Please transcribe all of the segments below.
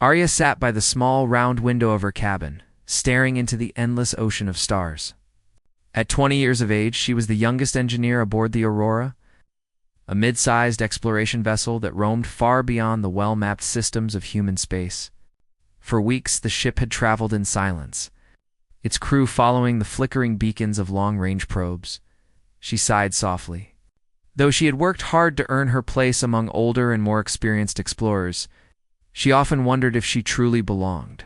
Arya sat by the small, round window of her cabin, staring into the endless ocean of stars. At 20 years of age, she was the youngest engineer aboard the Aurora, a mid-sized exploration vessel that roamed far beyond the well-mapped systems of human space. For weeks, the ship had traveled in silence, its crew following the flickering beacons of long-range probes. She sighed softly. Though she had worked hard to earn her place among older and more experienced explorers, she often wondered if she truly belonged.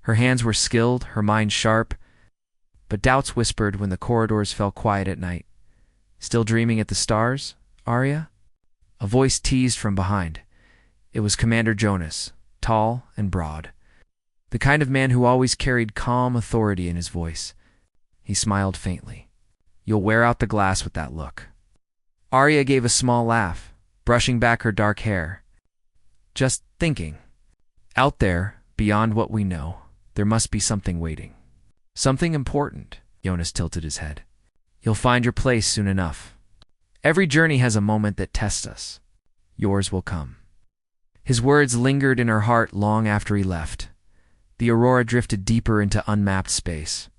Her hands were skilled, her mind sharp, but doubts whispered when the corridors fell quiet at night. "Still dreaming at the stars, Arya?" A voice teased from behind. It was Commander Jonas, tall and broad, the kind of man who always carried calm authority in his voice. He smiled faintly. "You'll wear out the glass with that look." Arya gave a small laugh, brushing back her dark hair. "Just thinking. Out there, beyond what we know, there must be something waiting. Something important." Jonas tilted his head. "You'll find your place soon enough. Every journey has a moment that tests us. Yours will come." His words lingered in her heart long after he left. The Aurora drifted deeper into unmapped space.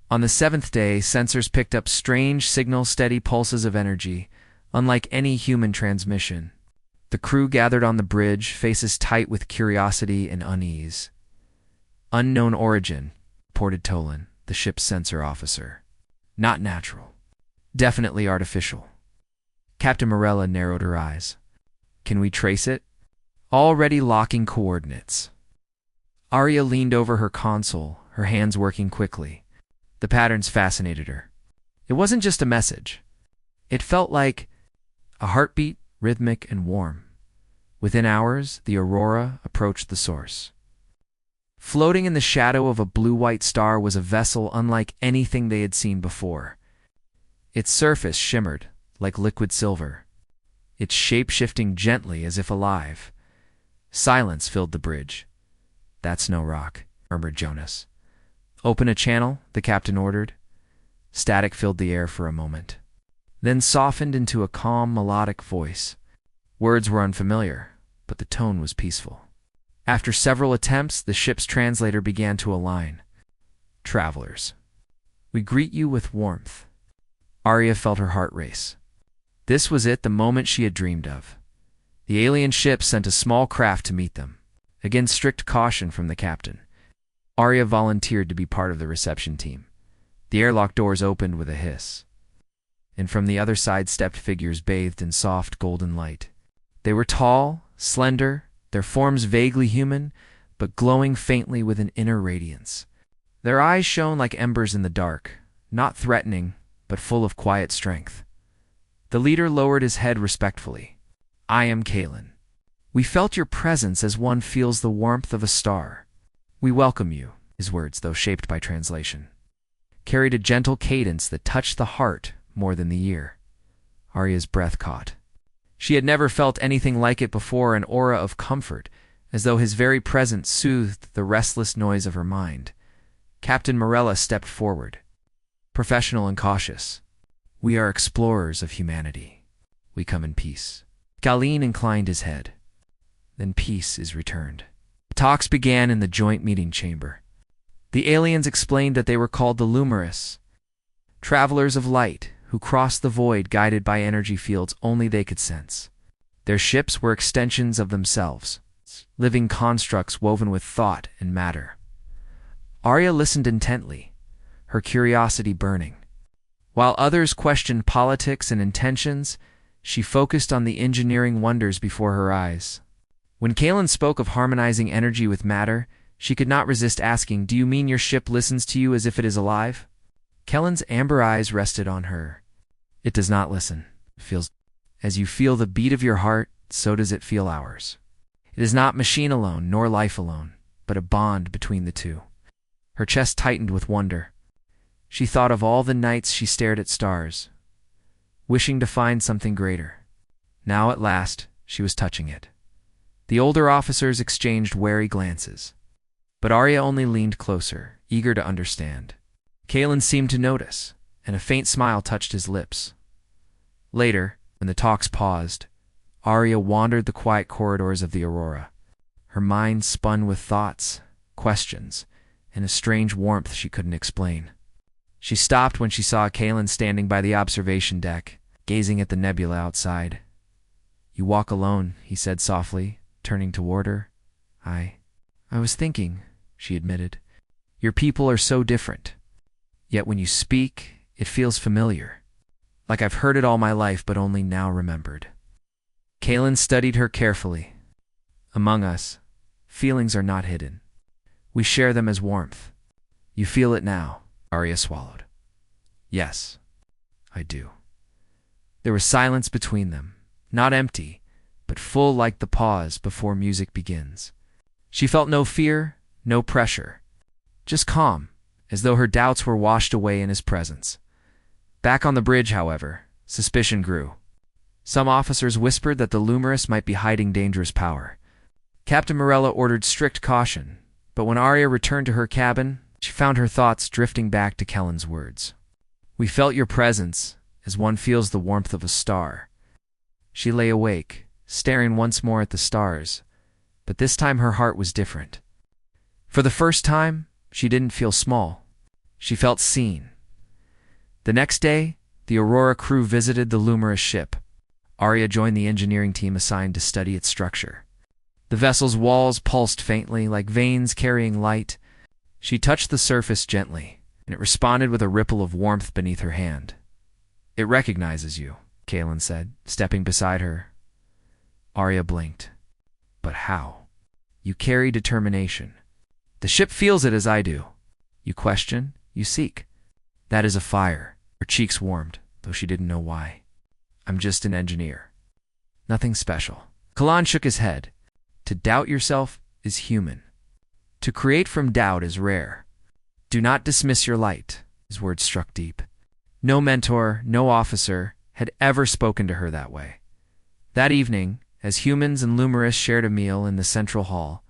On the 7th day, sensors picked up strange signal-steady pulses of energy, unlike any human transmission. The crew gathered on the bridge, faces tight with curiosity and unease. "Unknown origin," reported Tolan, the ship's sensor officer. "Not natural. Definitely artificial." Captain Morella narrowed her eyes. "Can we trace it?" "Already locking coordinates." Arya leaned over her console, her hands working quickly. The patterns fascinated her. It wasn't just a message. It felt like a heartbeat, rhythmic and warm. Within hours, the Aurora approached the source. Floating in the shadow of a blue-white star was a vessel unlike anything they had seen before. Its surface shimmered like liquid silver, its shape shifting gently as if alive. Silence filled the bridge. "That's no rock," murmured Jonas. "Open a channel," the captain ordered. Static filled the air for a moment, then softened into a calm, melodic voice. Words were unfamiliar, but the tone was peaceful. After several attempts, the ship's translator began to align. "Travelers, we greet you with warmth." Arya felt her heart race. This was it, the moment she had dreamed of. The alien ship sent a small craft to meet them. Against strict caution from the captain, Arya volunteered to be part of the reception team. The airlock doors opened with a hiss, and from the other side stepped figures bathed in soft golden light. They were tall, slender, their forms vaguely human, but glowing faintly with an inner radiance. Their eyes shone like embers in the dark, not threatening, but full of quiet strength. The leader lowered his head respectfully. "I am Kalen. We felt your presence as one feels the warmth of a star. We welcome you." His words, though shaped by translation, carried a gentle cadence that touched the heart more than the ear. Arya's breath caught. She had never felt anything like it before, an aura of comfort, as though his very presence soothed the restless noise of her mind. Captain Morella stepped forward, professional and cautious. "We are explorers of humanity. We come in peace." Galeen inclined his head. "Then peace is returned." Talks began in the joint meeting chamber. The aliens explained that they were called the Lumerous, travelers of light who crossed the void guided by energy fields only they could sense. Their ships were extensions of themselves, living constructs woven with thought and matter. Arya listened intently, her curiosity burning. While others questioned politics and intentions, she focused on the engineering wonders before her eyes. When Kalen spoke of harmonizing energy with matter, she could not resist asking, "Do you mean your ship listens to you as if it is alive?" Kellen's amber eyes rested on her. "It does not listen. It feels. As you feel the beat of your heart, so does it feel ours. It is not machine alone, nor life alone, but a bond between the two." Her chest tightened with wonder. She thought of all the nights she stared at stars, wishing to find something greater. Now at last, she was touching it. The older officers exchanged wary glances, but Arya only leaned closer, eager to understand. Kalen seemed to notice, and a faint smile touched his lips. Later, when the talks paused, Arya wandered the quiet corridors of the Aurora. Her mind spun with thoughts, questions, and a strange warmth she couldn't explain. She stopped when she saw Kalen standing by the observation deck, gazing at the nebula outside. "You walk alone," he said softly, turning toward her. I was thinking," she admitted. "Your people are so different. Yet when you speak, it feels familiar. Like I've heard it all my life, but only now remembered." Kalen studied her carefully. "Among us, feelings are not hidden. We share them as warmth. You feel it now." Arya swallowed. "Yes, I do." There was silence between them, not empty, but full like the pause before music begins. She felt no fear, no pressure, just calm, as though her doubts were washed away in his presence. Back on the bridge, however, suspicion grew. Some officers whispered that the Lumerous might be hiding dangerous power. Captain Morella ordered strict caution, but when Arya returned to her cabin, she found her thoughts drifting back to Kellen's words. "We felt your presence, as one feels the warmth of a star." She lay awake, staring once more at the stars, but this time her heart was different. For the first time, she didn't feel small. She felt seen. The next day, the Aurora crew visited the Lumerous ship. Arya joined the engineering team assigned to study its structure. The vessel's walls pulsed faintly, like veins carrying light. She touched the surface gently, and it responded with a ripple of warmth beneath her hand. "It recognizes you," Kalen said, stepping beside her. Arya blinked. "But how?" "You carry determination. The ship feels it as I do. You question, you seek. That is a fire." Her cheeks warmed, though she didn't know why. "I'm just an engineer. Nothing special." Kalan shook his head. "To doubt yourself is human. To create from doubt is rare. Do not dismiss your light." His words struck deep. No mentor, no officer had ever spoken to her that way. That evening, as humans and Lumerous shared a meal in the central hall,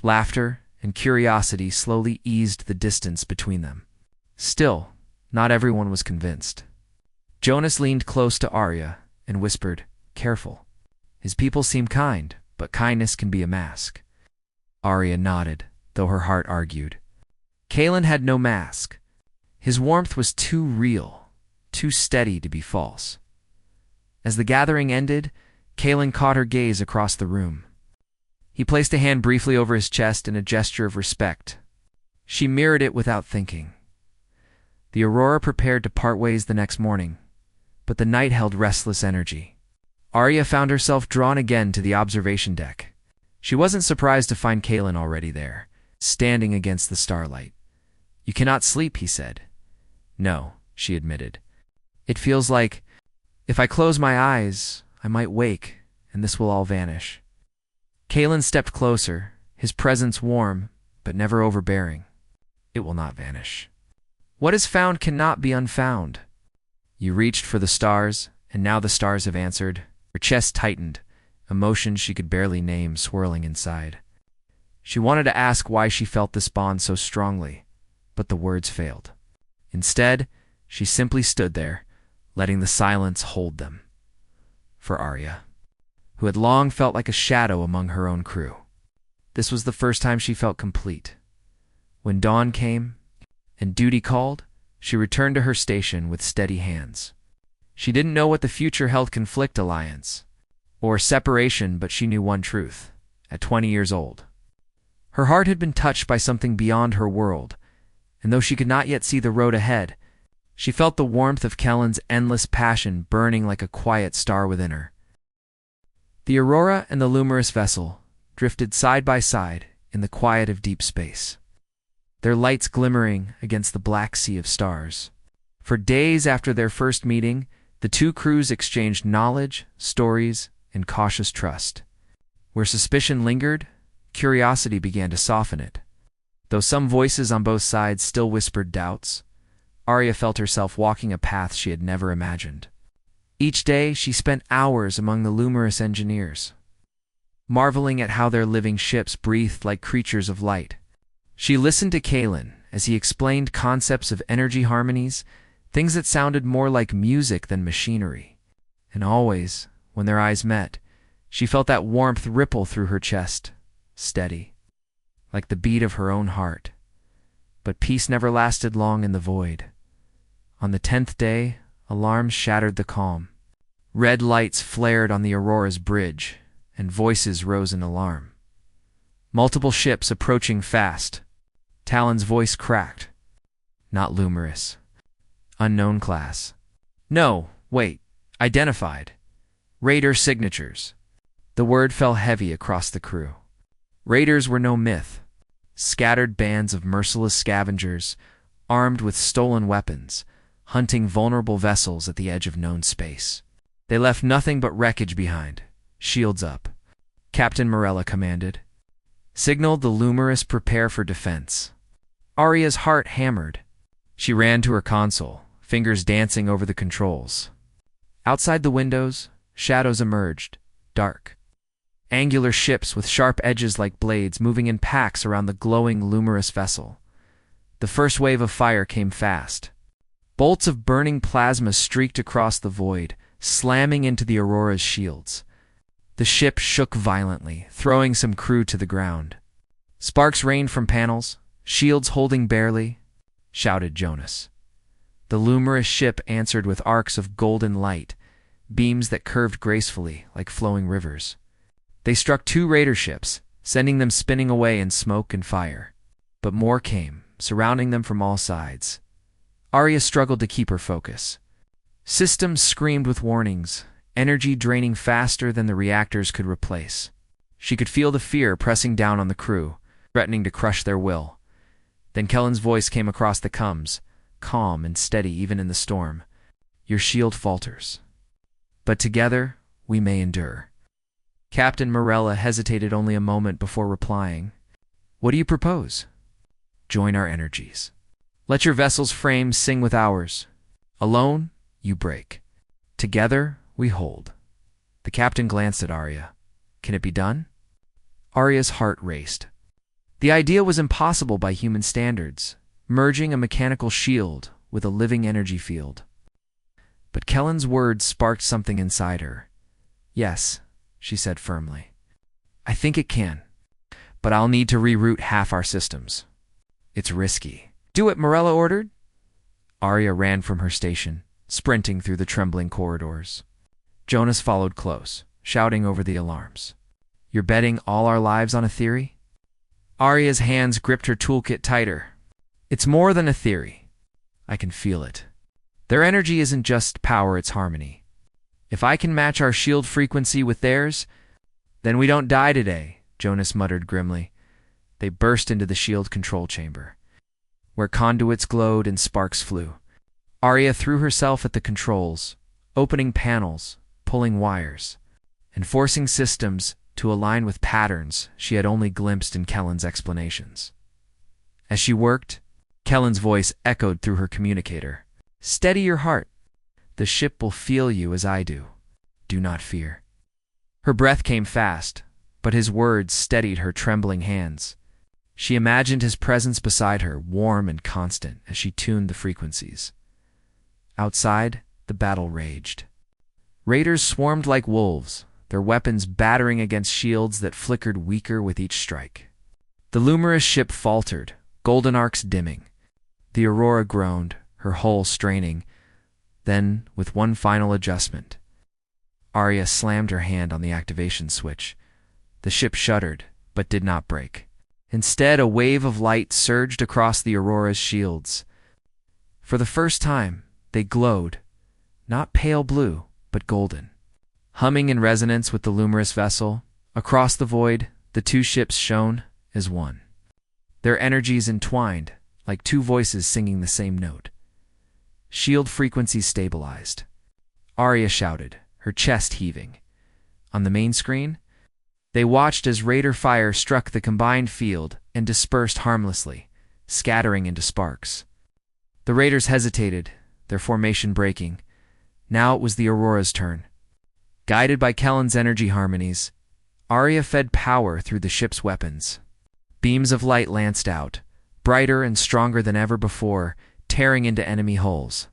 laughter and curiosity slowly eased the distance between them. Still, not everyone was convinced. Jonas leaned close to Arya and whispered, "Careful. His people seem kind, but kindness can be a mask." Arya nodded, though her heart argued. Kalen had no mask. His warmth was too real, too steady to be false. As the gathering ended, Kalen caught her gaze across the room. He placed a hand briefly over his chest in a gesture of respect. She mirrored it without thinking. The Aurora prepared to part ways the next morning, but the night held restless energy. Arya found herself drawn again to the observation deck. She wasn't surprised to find Kalen already there, standing against the starlight. "You cannot sleep," he said. "No," she admitted. "It feels like, if I close my eyes, I might wake, and this will all vanish." Kalen stepped closer, his presence warm, but never overbearing. "It will not vanish. What is found cannot be unfound. You reached for the stars, and now the stars have answered." Her chest tightened, emotions she could barely name swirling inside. She wanted to ask why she felt this bond so strongly, but the words failed. Instead, she simply stood there, letting the silence hold them. For Arya, who had long felt like a shadow among her own crew, this was the first time she felt complete. When dawn came and duty called, she returned to her station with steady hands. She didn't know what the future held: conflict, alliance, or separation, but she knew one truth. At 20 years old, her heart had been touched by something beyond her world, and though she could not yet see the road ahead, she felt the warmth of Kellen's endless passion burning like a quiet star within her. The Aurora and the Lumerous vessel drifted side by side in the quiet of deep space, their lights glimmering against the black sea of stars. For days after their first meeting, the two crews exchanged knowledge, stories, and cautious trust. Where suspicion lingered, curiosity began to soften it. Though some voices on both sides still whispered doubts, Arya felt herself walking a path she had never imagined. Each day, she spent hours among the Lumerous engineers, marveling at how their living ships breathed like creatures of light. She listened to Kalen as he explained concepts of energy harmonies, things that sounded more like music than machinery. And always, when their eyes met, she felt that warmth ripple through her chest, steady, like the beat of her own heart. But peace never lasted long in the void. On the 10th day, alarms shattered the calm. Red lights flared on the Aurora's bridge, and voices rose in alarm. Multiple ships approaching fast. Talon's voice cracked. Not Lumerous. Unknown class. No, wait. Identified. Raider signatures. The word fell heavy across the crew. Raiders were no myth. Scattered bands of merciless scavengers, armed with stolen weapons, hunting vulnerable vessels at the edge of known space. They left nothing but wreckage behind. Shields up. Captain Morella commanded. Signaled the Lumerous prepare for defense. Aria's heart hammered. She ran to her console, fingers dancing over the controls. Outside the windows, shadows emerged, dark. Angular ships with sharp edges like blades moving in packs around the glowing Lumerous vessel. The first wave of fire came fast. Bolts of burning plasma streaked across the void, slamming into the Aurora's shields. The ship shook violently, throwing some crew to the ground. Sparks rained from panels, shields holding barely, shouted Jonas. The Lumerous ship answered with arcs of golden light, beams that curved gracefully like flowing rivers. They struck 2 raider ships, sending them spinning away in smoke and fire. But more came, surrounding them from all sides. Aria struggled to keep her focus. Systems screamed with warnings, energy draining faster than the reactors could replace. She could feel the fear pressing down on the crew, threatening to crush their will. Then Kellen's voice came across the comms, calm and steady even in the storm. Your shield falters. But together, we may endure. Captain Morella hesitated only a moment before replying. What do you propose? Join our energies. Let your vessel's frame sing with ours. Alone, you break. Together, we hold. The captain glanced at Aria. Can it be done? Aria's heart raced. The idea was impossible by human standards, merging a mechanical shield with a living energy field. But Kellen's words sparked something inside her. Yes, she said firmly. I think it can, but I'll need to reroute half our systems. It's risky. Do it, Morella ordered. Aria ran from her station, sprinting through the trembling corridors. Jonas followed close, shouting over the alarms. You're betting all our lives on a theory? Aria's hands gripped her toolkit tighter. It's more than a theory. I can feel it. Their energy isn't just power, it's harmony. If I can match our shield frequency with theirs, then we don't die today, Jonas muttered grimly. They burst into the shield control chamber, where conduits glowed and sparks flew. Aria threw herself at the controls, opening panels, pulling wires, and forcing systems to align with patterns she had only glimpsed in Kellen's explanations. As she worked, Kellen's voice echoed through her communicator. Steady your heart. The ship will feel you as I do. Do not fear. Her breath came fast, but his words steadied her trembling hands. She imagined his presence beside her, warm and constant, as she tuned the frequencies. Outside, the battle raged. Raiders swarmed like wolves, their weapons battering against shields that flickered weaker with each strike. The Lumerous ship faltered, golden arcs dimming. The Aurora groaned, her hull straining. Then, with one final adjustment, Aria slammed her hand on the activation switch. The ship shuddered, but did not break. Instead, a wave of light surged across the Aurora's shields. For the first time, they glowed, not pale blue, but golden. Humming in resonance with the Lumerous vessel, across the void, the 2 ships shone as one. Their energies entwined, like 2 voices singing the same note. Shield frequencies stabilized. Aria shouted, her chest heaving. On the main screen, they watched as Raider fire struck the combined field and dispersed harmlessly, scattering into sparks. The Raiders hesitated, their formation breaking. Now it was the Aurora's turn. Guided by Kellen's energy harmonies, Aria fed power through the ship's weapons. Beams of light lanced out, brighter and stronger than ever before, tearing into enemy hulls.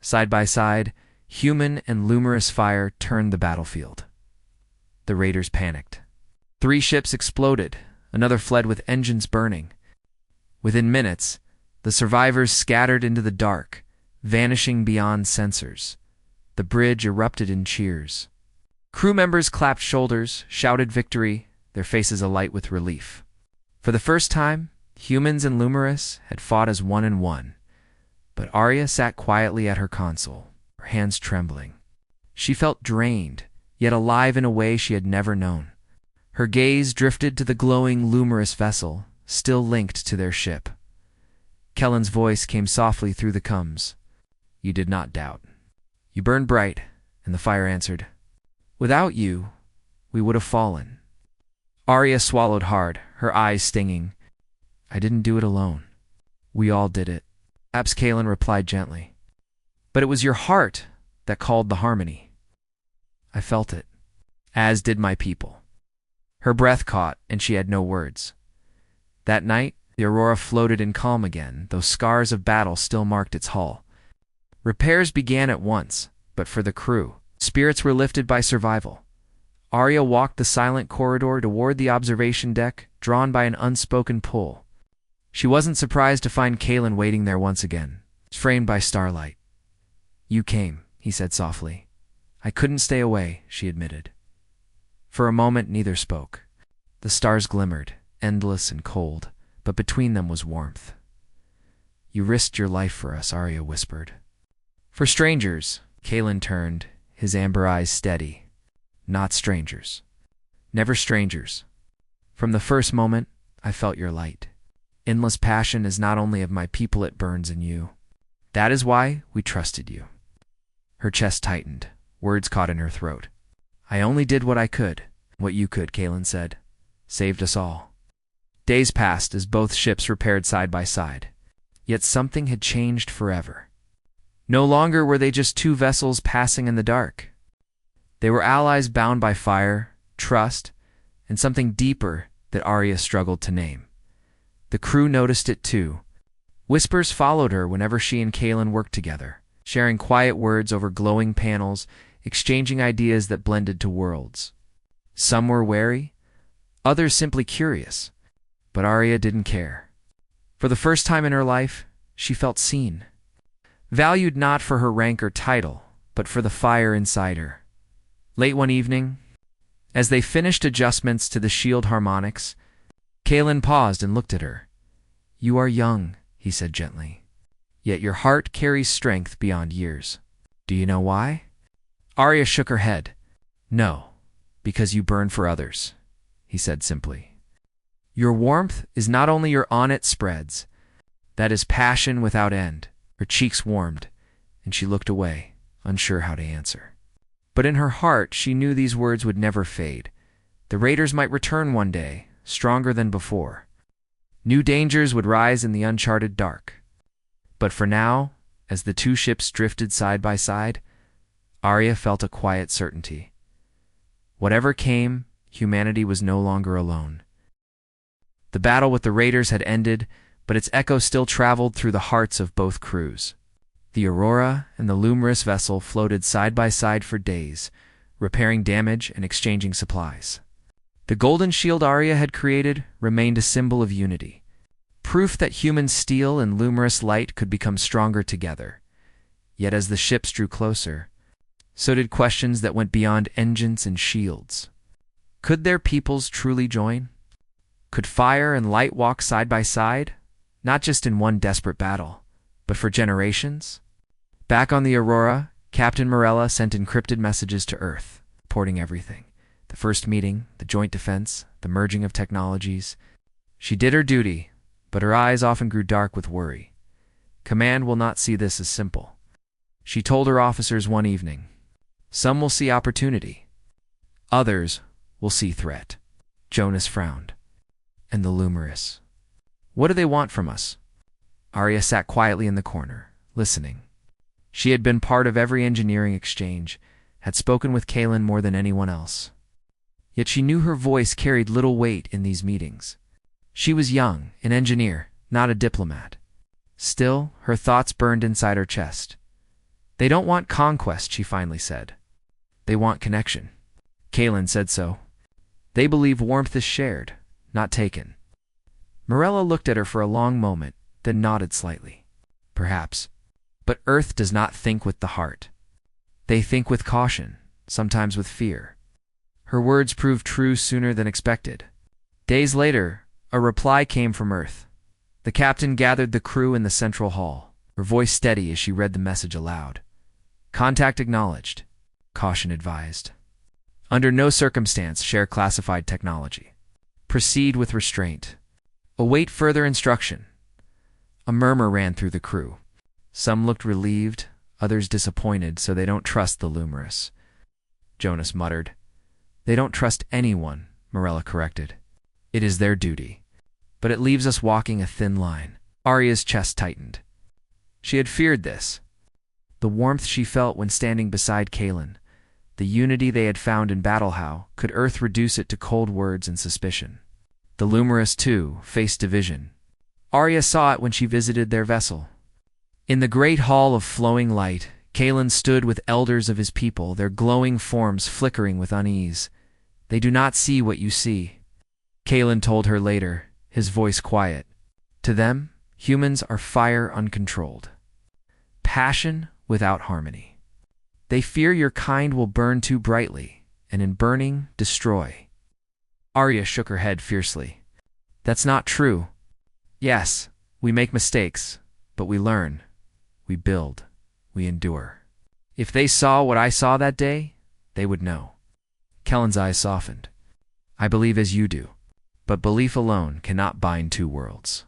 Side by side, human and Lumerous fire turned the battlefield. The Raiders panicked. 3 ships exploded, Another fled with engines burning. Within minutes, the survivors scattered into the dark, vanishing beyond sensors. The bridge erupted in cheers. Crew members clapped shoulders, shouted victory, their faces alight with relief. For the first time, humans and Lumerus had fought as one and one. But Arya sat quietly at her console, her hands trembling. She felt drained, yet alive in a way she had never known. Her gaze drifted to the glowing Lumerus vessel, still linked to their ship. Kellen's voice came softly through the coms. "You did not doubt. You burned bright," and the fire answered. "Without you, we would have fallen." Arya swallowed hard, her eyes stinging. "I didn't do it alone. We all did it." Perhaps Kalen replied gently. "But it was your heart that called the harmony." "I felt it, as did my people." Her breath caught, and she had no words. That night, the Aurora floated in calm again, though scars of battle still marked its hull. Repairs began at once, but for the crew, spirits were lifted by survival. Arya walked the silent corridor toward the observation deck, drawn by an unspoken pull. She wasn't surprised to find Kalen waiting there once again, framed by starlight. "You came," he said softly. "I couldn't stay away," she admitted. For a moment, neither spoke. The stars glimmered, endless and cold, but between them was warmth. "You risked your life for us," Arya whispered. "For strangers," Kalen turned, his amber eyes steady. "Not strangers. Never strangers. From the first moment, I felt your light. Endless passion is not only of my people, it burns in you. That is why we trusted you." Her chest tightened, words caught in her throat. "I only did what I could." "What you could," Kalen said. "Saved us all." Days passed as both ships repaired side by side. Yet something had changed forever. No longer were they just two vessels passing in the dark. They were allies bound by fire, trust, and something deeper that Arya struggled to name. The crew noticed it too. Whispers followed her whenever she and Kalen worked together, sharing quiet words over glowing panels, exchanging ideas that blended to worlds. Some were wary, others simply curious, but Arya didn't care. For the first time in her life, she felt seen. Valued not for her rank or title, but for the fire inside her. Late one evening, as they finished adjustments to the shield harmonics, Kalen paused and looked at her. "You are young," he said gently, "yet your heart carries strength beyond years. Do you know why?" Arya shook her head. "No, because you burn for others," he said simply. "Your warmth is not only your on-it spreads. That is passion without end." Her cheeks warmed, and she looked away, unsure how to answer. But in her heart, she knew these words would never fade. The raiders might return one day, stronger than before. New dangers would rise in the uncharted dark. But for now, as the two ships drifted side by side, Arya felt a quiet certainty. Whatever came, humanity was no longer alone. The battle with the raiders had ended, but its echo still traveled through the hearts of both crews. The Aurora and the Lumerous vessel floated side by side for days, repairing damage and exchanging supplies. The golden shield Arya had created remained a symbol of unity, proof that human steel and Lumerous light could become stronger together. Yet as the ships drew closer, so did questions that went beyond engines and shields. Could their peoples truly join? Could fire and light walk side by side, not just in one desperate battle, but for generations? Back on the Aurora, Captain Morella sent encrypted messages to Earth, reporting everything. The first meeting, the joint defense, the merging of technologies. She did her duty, but her eyes often grew dark with worry. Command will not see this as simple. She told her officers one evening, "Some will see opportunity. Others will see threat." Jonas frowned. "And the Lumerous? What do they want from us?" Arya sat quietly in the corner, listening. She had been part of every engineering exchange, had spoken with Kalen more than anyone else. Yet she knew her voice carried little weight in these meetings. She was young, an engineer, not a diplomat. Still, her thoughts burned inside her chest. "They don't want conquest," she finally said. "They want connection." Kalen said so. "They believe warmth is shared, not taken." Morella looked at her for a long moment, then nodded slightly. Perhaps. But Earth does not think with the heart. They think with caution, sometimes with fear. Her words proved true sooner than expected. Days later, a reply came from Earth. The captain gathered the crew in the central hall, her voice steady as she read the message aloud. Contact acknowledged. Caution advised. Under no circumstance share classified technology. Proceed with restraint. Await further instruction. A murmur ran through the crew. Some looked relieved, others disappointed, so they don't trust the Lumerous. Jonas muttered. They don't trust anyone, Morella corrected. It is their duty. But it leaves us walking a thin line. Arya's chest tightened. She had feared this. The warmth she felt when standing beside Kaelin, the unity they had found in battle, how could Earth reduce it to cold words and suspicion? The Lumerous, too, faced division. Arya saw it when she visited their vessel. In the great hall of flowing light, Kaelin stood with elders of his people, their glowing forms flickering with unease. They do not see what you see. Kaelin told her later, his voice quiet. To them, humans are fire uncontrolled. Passion without harmony. They fear your kind will burn too brightly, and in burning, destroy. Arya shook her head fiercely. That's not true. Yes, we make mistakes, but we learn. We build. We endure. If they saw what I saw that day, they would know. Kellen's eyes softened. I believe as you do, but belief alone cannot bind two worlds.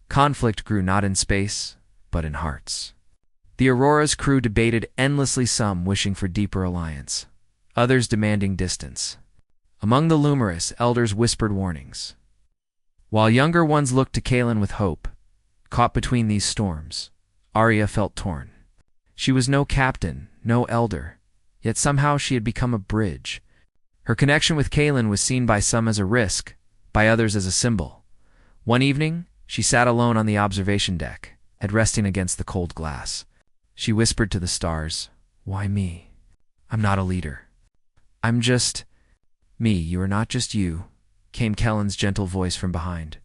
Conflict grew not in space, but in hearts. The Aurora's crew debated endlessly, some wishing for deeper alliance, others demanding distance. Among the Lumerous, elders whispered warnings, while younger ones looked to Kaelin with hope. Caught between these storms, Arya felt torn. She was no captain, no elder, yet somehow she had become a bridge. Her connection with Kaelin was seen by some as a risk, by others as a symbol. One evening, she sat alone on the observation deck, head resting against the cold glass. She whispered to the stars, "Why me? I'm not a leader. I'm just me. You are not just you," came Kellen's gentle voice from behind.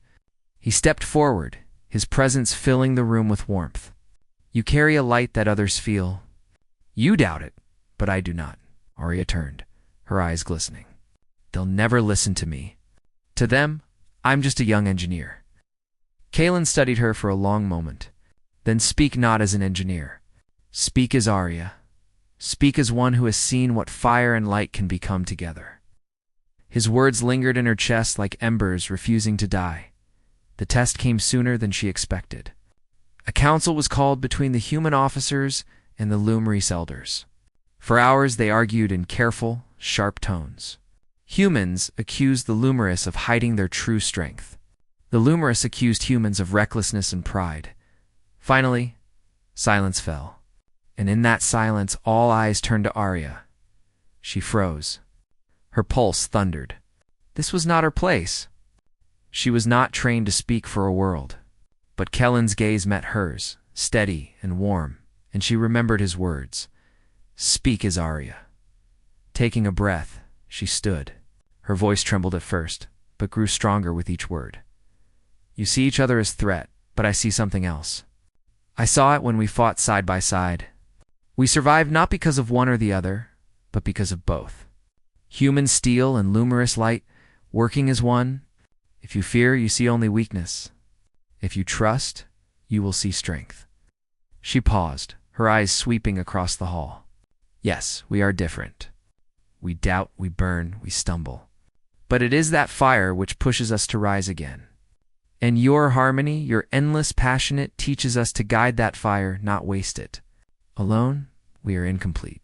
He stepped forward, his presence filling the room with warmth. You carry a light that others feel. You doubt it, but I do not. Arya turned, her eyes glistening. They'll never listen to me. To them, I'm just a young engineer. Kaelin studied her for a long moment. Then speak not as an engineer. Speak as Arya. Speak as one who has seen what fire and light can become together. His words lingered in her chest like embers refusing to die. The test came sooner than she expected. A council was called between the human officers and the Lumerous elders. For hours they argued in careful, sharp tones. Humans accused the Lumerous of hiding their true strength. The Lumerous accused humans of recklessness and pride. Finally, silence fell. And in that silence, all eyes turned to Arya. She froze. Her pulse thundered. This was not her place. She was not trained to speak for a world. But Kellen's gaze met hers, steady and warm, and she remembered his words. Speak as Arya. Taking a breath, she stood. Her voice trembled at first, but grew stronger with each word. You see each other as threat, but I see something else. I saw it when we fought side by side. We survived not because of one or the other, but because of both. Human steel and Lumerous light, working as one. If you fear, you see only weakness. If you trust, you will see strength. She paused, her eyes sweeping across the hall. Yes, we are different. We doubt, we burn, we stumble. But it is that fire which pushes us to rise again. And your harmony, your endless passionate, teaches us to guide that fire, not waste it. Alone, we are incomplete.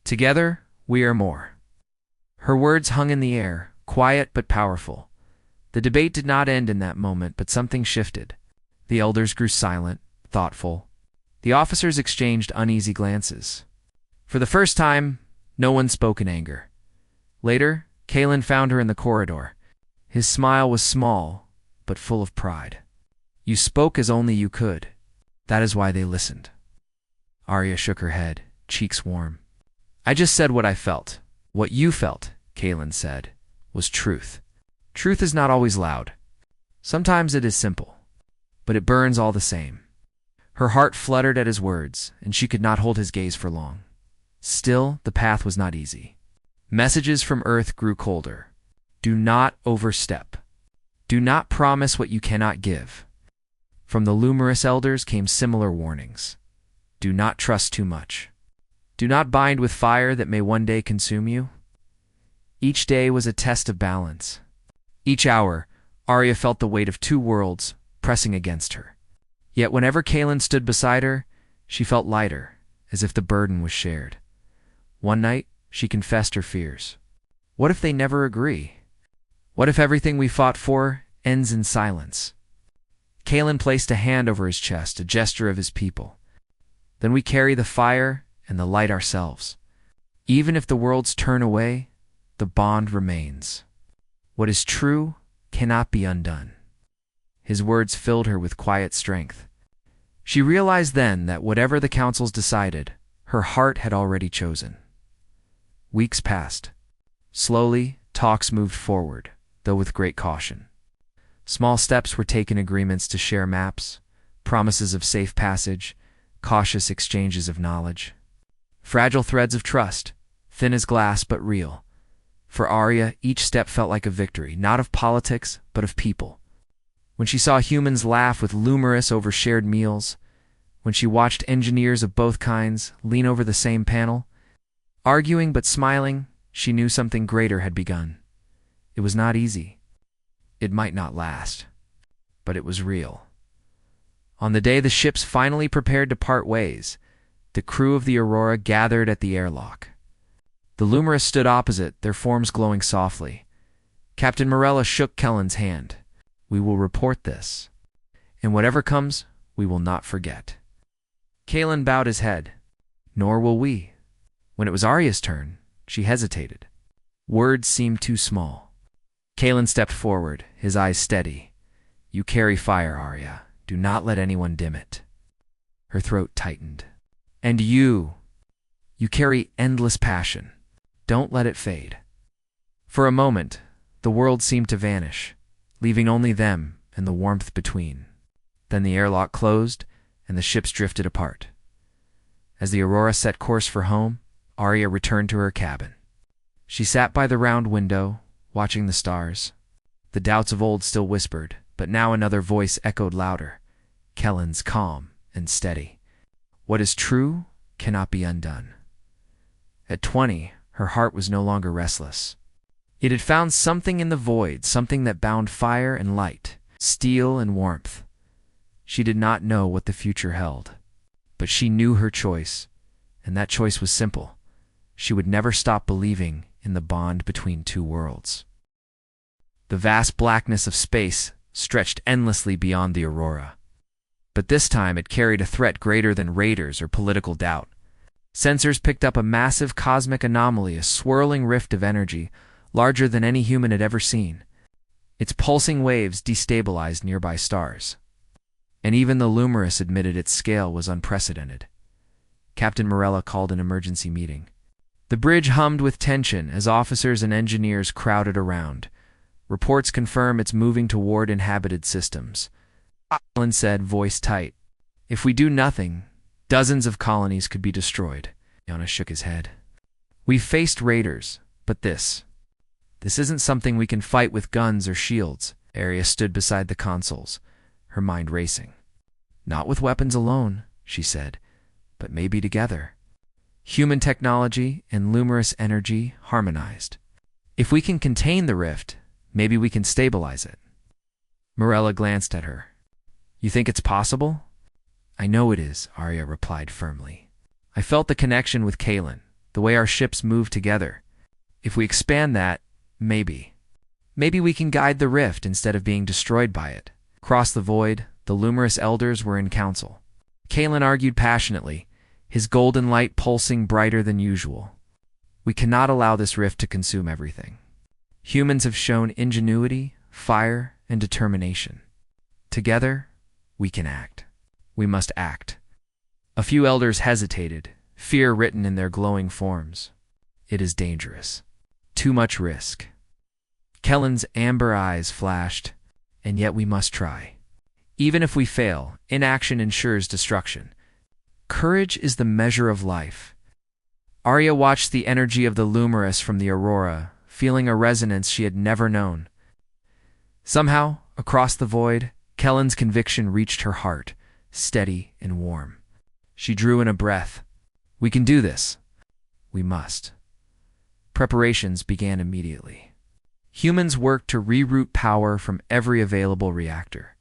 Together, we are more. Her words hung in the air, quiet but powerful. The debate did not end in that moment, but something shifted. The elders grew silent, thoughtful. The officers exchanged uneasy glances. For the first time, no one spoke in anger. Later, Kaelin found her in the corridor. His smile was small, but full of pride. You spoke as only you could. That is why they listened. Arya shook her head, cheeks warm. I just said what I felt. What you felt, Kaelin said, was truth. Truth is not always loud. Sometimes it is simple, but it burns all the same. Her heart fluttered at his words, and she could not hold his gaze for long. Still, the path was not easy. Messages from Earth grew colder. Do not overstep. Do not promise what you cannot give. From the Lumerous elders came similar warnings. Do not trust too much. Do not bind with fire that may one day consume you. Each day was a test of balance. Each hour, Arya felt the weight of two worlds pressing against her. Yet whenever Kaelin stood beside her, she felt lighter, as if the burden was shared. One night, she confessed her fears. What if they never agree? What if everything we fought for ends in silence? Kaelin placed a hand over his chest, a gesture of his people. Then we carry the fire and the light ourselves. Even if the worlds turn away, the bond remains. What is true cannot be undone. His words filled her with quiet strength. She realized then that whatever the councils decided, her heart had already chosen. Weeks passed. Slowly, talks moved forward, though with great caution. Small steps were taken, agreements to share maps, promises of safe passage, cautious exchanges of knowledge. Fragile threads of trust, thin as glass but real. For Arya, each step felt like a victory, not of politics, but of people. When she saw humans laugh with Lumerous over shared meals, when she watched engineers of both kinds lean over the same panel, arguing but smiling, she knew something greater had begun. It was not easy. It might not last. But it was real. On the day the ships finally prepared to part ways, the crew of the Aurora gathered at the airlock. The Lumerous stood opposite, their forms glowing softly. Captain Morella shook Kellen's hand. We will report this. And whatever comes, we will not forget. Kaelin bowed his head. Nor will we. When it was Arya's turn, she hesitated. Words seemed too small. Kaelin stepped forward, his eyes steady. You carry fire, Arya. Do not let anyone dim it. Her throat tightened. And you carry endless passion. Don't let it fade. For a moment, the world seemed to vanish, leaving only them and the warmth between. Then the airlock closed, and the ships drifted apart. As the Aurora set course for home, Arya returned to her cabin. She sat by the round window, watching the stars. The doubts of old still whispered, but now another voice echoed louder, Kellen's calm and steady. What is true cannot be undone. At 20, her heart was no longer restless. It had found something in the void, something that bound fire and light, steel and warmth. She did not know what the future held, but she knew her choice, and that choice was simple. She would never stop believing in the bond between two worlds. The vast blackness of space stretched endlessly beyond the Aurora. But this time it carried a threat greater than raiders or political doubt. Sensors picked up a massive cosmic anomaly, a swirling rift of energy, larger than any human had ever seen. Its pulsing waves destabilized nearby stars. And even the Lumerous admitted its scale was unprecedented. Captain Morella called an emergency meeting. The bridge hummed with tension as officers and engineers crowded around. Reports confirm it's moving toward inhabited systems. Alan said, voice tight. If we do nothing, dozens of colonies could be destroyed. Yana shook his head. We've faced raiders, but this isn't something we can fight with guns or shields. Arya stood beside the consoles, her mind racing. Not with weapons alone, she said, but maybe together. Human technology and Lumerous energy harmonized. If we can contain the rift, maybe we can stabilize it. Morella glanced at her. You think it's possible? I know it is, Arya replied firmly. I felt the connection with Kaelin, the way our ships move together. If we expand that, maybe we can guide the rift instead of being destroyed by it. Across the void, the Lumerous elders were in council. Kaelin argued passionately, his golden light pulsing brighter than usual. We cannot allow this rift to consume everything. Humans have shown ingenuity, fire, and determination. Together, we can act. We must act. A few elders hesitated, fear written in their glowing forms. It is dangerous. Too much risk. Kellen's amber eyes flashed. and yet we must try. Even if we fail, inaction ensures destruction. Courage is the measure of life. Arya watched the energy of the Lumerous from the Aurora, feeling a resonance she had never known. Somehow, across the void, Kellen's conviction reached her heart, steady and warm. She drew in a breath. We can do this. We must. Preparations began immediately. Humans worked to reroute power from every available reactor,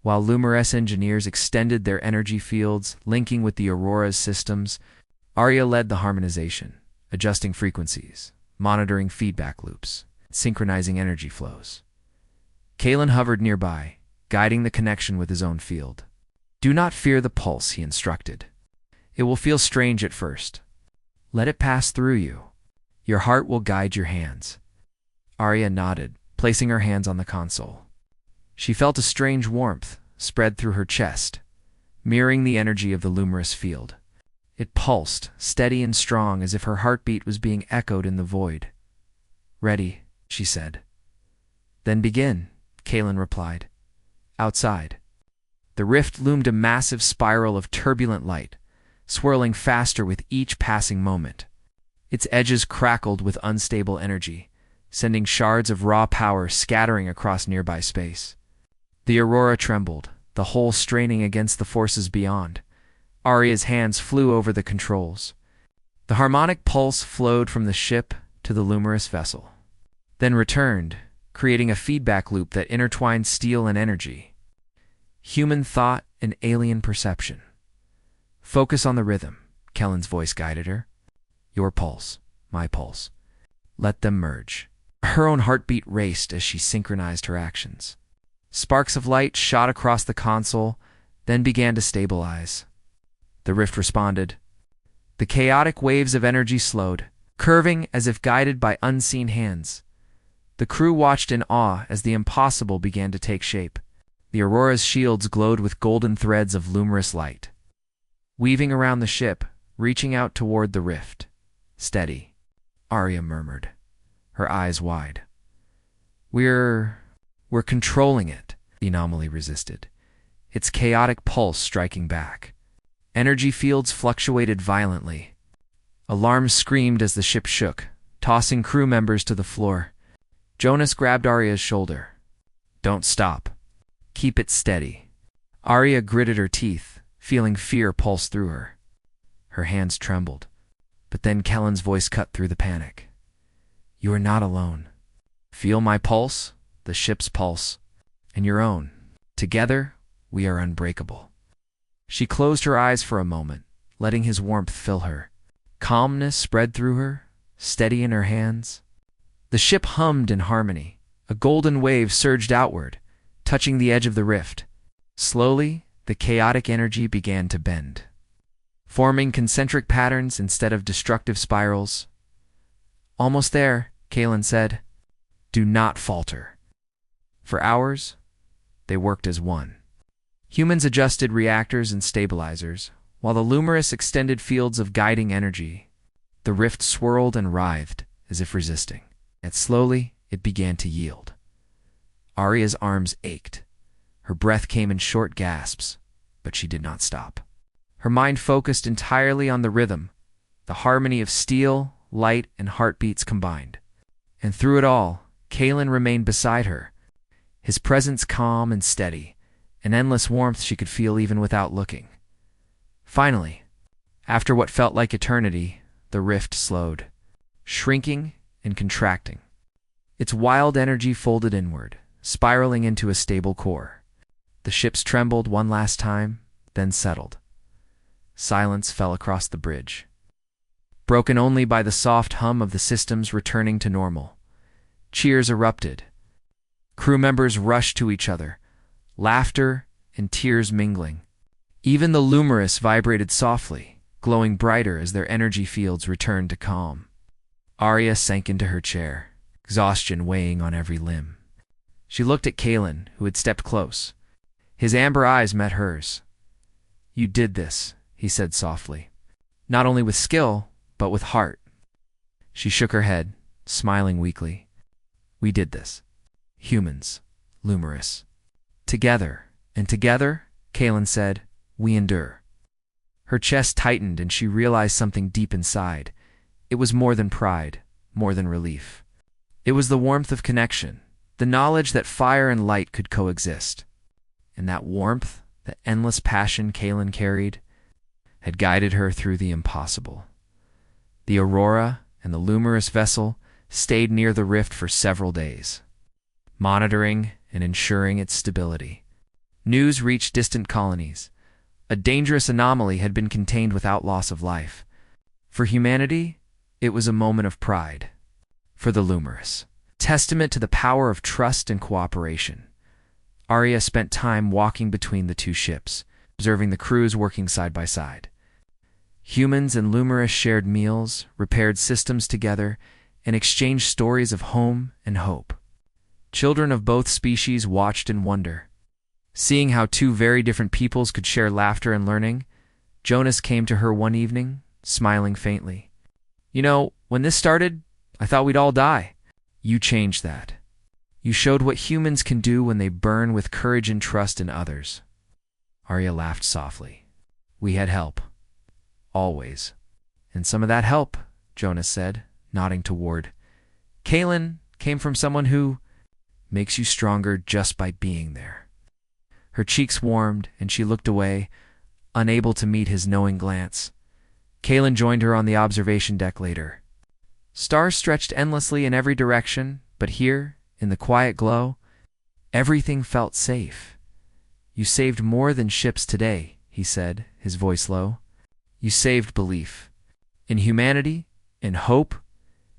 while Lumerous engineers extended their energy fields, linking with the Aurora's systems. Arya led the harmonization, adjusting frequencies, monitoring feedback loops, synchronizing energy flows. Kalen hovered nearby, guiding the connection with his own field. Do not fear the pulse, he instructed. It will feel strange at first. Let it pass through you. Your heart will guide your hands. Arya nodded, placing her hands on the console. She felt a strange warmth spread through her chest, mirroring the energy of the Lumerous field. It pulsed, steady and strong, as if her heartbeat was being echoed in the void. Ready, she said. Then begin, Kalen replied. Outside. The rift loomed a massive spiral of turbulent light, swirling faster with each passing moment. Its edges crackled with unstable energy, sending shards of raw power scattering across nearby space. The Aurora trembled, the hull straining against the forces beyond. Arya's hands flew over the controls. The harmonic pulse flowed from the ship to the Lumerous vessel, then returned, creating a feedback loop that intertwined steel and energy. Human thought and alien perception. Focus on the rhythm, Kellen's voice guided her. Your pulse, my pulse. Let them merge. Her own heartbeat raced as she synchronized her actions. Sparks of light shot across the console, then began to stabilize. The rift responded. The chaotic waves of energy slowed, curving as if guided by unseen hands. The crew watched in awe as the impossible began to take shape. The Aurora's shields glowed with golden threads of luminous light, weaving around the ship, reaching out toward the rift. Steady, Arya murmured, her eyes wide. We're controlling it, the anomaly resisted, its chaotic pulse striking back. Energy fields fluctuated violently. Alarms screamed as the ship shook, tossing crew members to the floor. Jonas grabbed Arya's shoulder. Don't stop. Keep it steady. Arya gritted her teeth, feeling fear pulse through her. Her hands trembled, but then Kellen's voice cut through the panic. You are not alone. Feel my pulse, the ship's pulse, and your own. Together, we are unbreakable. She closed her eyes for a moment, letting his warmth fill her. Calmness spread through her, steady in her hands. The ship hummed in harmony. A golden wave surged outward, touching the edge of the rift. Slowly, the chaotic energy began to bend, forming concentric patterns instead of destructive spirals. Almost there, Kalen said. Do not falter. For hours, they worked as one. Humans adjusted reactors and stabilizers, while the Lumerous extended fields of guiding energy. The rift swirled and writhed, as if resisting, and slowly it began to yield. Arya's arms ached. Her breath came in short gasps, but she did not stop. Her mind focused entirely on the rhythm, the harmony of steel, light, and heartbeats combined. And through it all, Kalen remained beside her, his presence calm and steady, an endless warmth she could feel even without looking. Finally, after what felt like eternity, the rift slowed, shrinking and contracting. Its wild energy folded inward, spiraling into a stable core. The ships trembled one last time, then settled. Silence fell across the bridge, broken only by the soft hum of the systems returning to normal. Cheers erupted. Crew members rushed to each other, laughter and tears mingling. Even the Lumerous vibrated softly, glowing brighter as their energy fields returned to calm. Arya sank into her chair, exhaustion weighing on every limb. She looked at Kalen, who had stepped close. His amber eyes met hers. You did this, he said softly. Not only with skill, but with heart. She shook her head, smiling weakly. We did this. Humans, Lumerous. Together, and together, Kaelin said, we endure. Her chest tightened and she realized something deep inside. It was more than pride, more than relief. It was the warmth of connection, the knowledge that fire and light could coexist. And that warmth, the endless passion Kaelin carried, had guided her through the impossible. The Aurora and the Lumerous vessel stayed near the rift for several days, monitoring and ensuring its stability. News reached distant colonies. A dangerous anomaly had been contained without loss of life. For humanity, it was a moment of pride. For the Lumerous, testament to the power of trust and cooperation. Arya spent time walking between the two ships, observing the crews working side by side. Humans and Lumerous shared meals, repaired systems together, and exchanged stories of home and hope. Children of both species watched in wonder. Seeing how two very different peoples could share laughter and learning, Jonas came to her one evening, smiling faintly. You know, when this started, I thought we'd all die. You changed that. You showed what humans can do when they burn with courage and trust in others. Arya laughed softly. We had help. Always. And some of that help, Jonas said, nodding toward Kaelin, came from someone who makes you stronger just by being there. Her cheeks warmed, and she looked away, unable to meet his knowing glance. Kaelin joined her on the observation deck later. Stars stretched endlessly in every direction, but here, in the quiet glow, everything felt safe. You saved more than ships today, he said, his voice low. You saved belief. In humanity, in hope,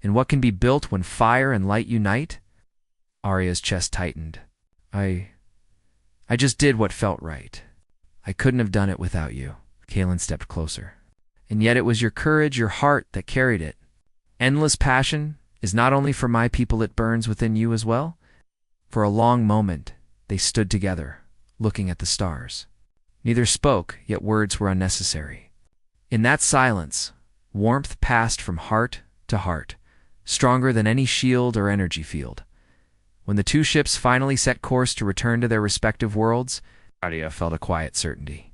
in what can be built when fire and light unite. Arya's chest tightened. I just did what felt right. I couldn't have done it without you. Kaelin stepped closer. And yet it was your courage, your heart, that carried it. Endless passion is not only for my people, it burns within you as well. For a long moment, they stood together, looking at the stars. Neither spoke, yet words were unnecessary. In that silence, warmth passed from heart to heart, stronger than any shield or energy field. When the two ships finally set course to return to their respective worlds, Arya felt a quiet certainty.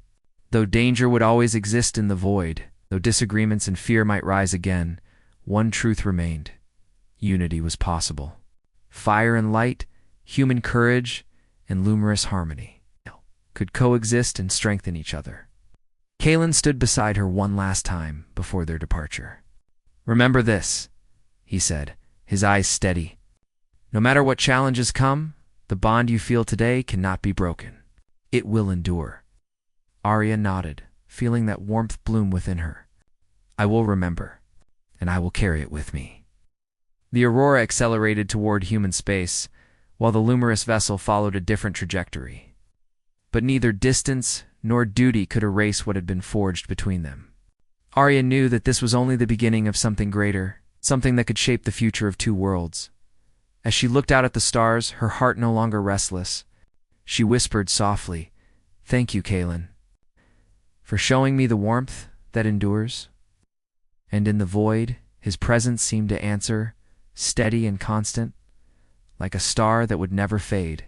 Though danger would always exist in the void, though disagreements and fear might rise again, one truth remained. Unity was possible. Fire and light, human courage, and Lumerous harmony could coexist and strengthen each other. Kaelin stood beside her one last time before their departure. Remember this, he said, his eyes steady. No matter what challenges come, the bond you feel today cannot be broken. It will endure. Arya nodded, feeling that warmth bloom within her. I will remember, and I will carry it with me. The Aurora accelerated toward human space, while the Lumerous vessel followed a different trajectory. But neither distance nor duty could erase what had been forged between them. Arya knew that this was only the beginning of something greater, something that could shape the future of two worlds. As she looked out at the stars, her heart no longer restless, she whispered softly, Thank you, Kaelin, for showing me the warmth that endures. And in the void, his presence seemed to answer, steady and constant, like a star that would never fade.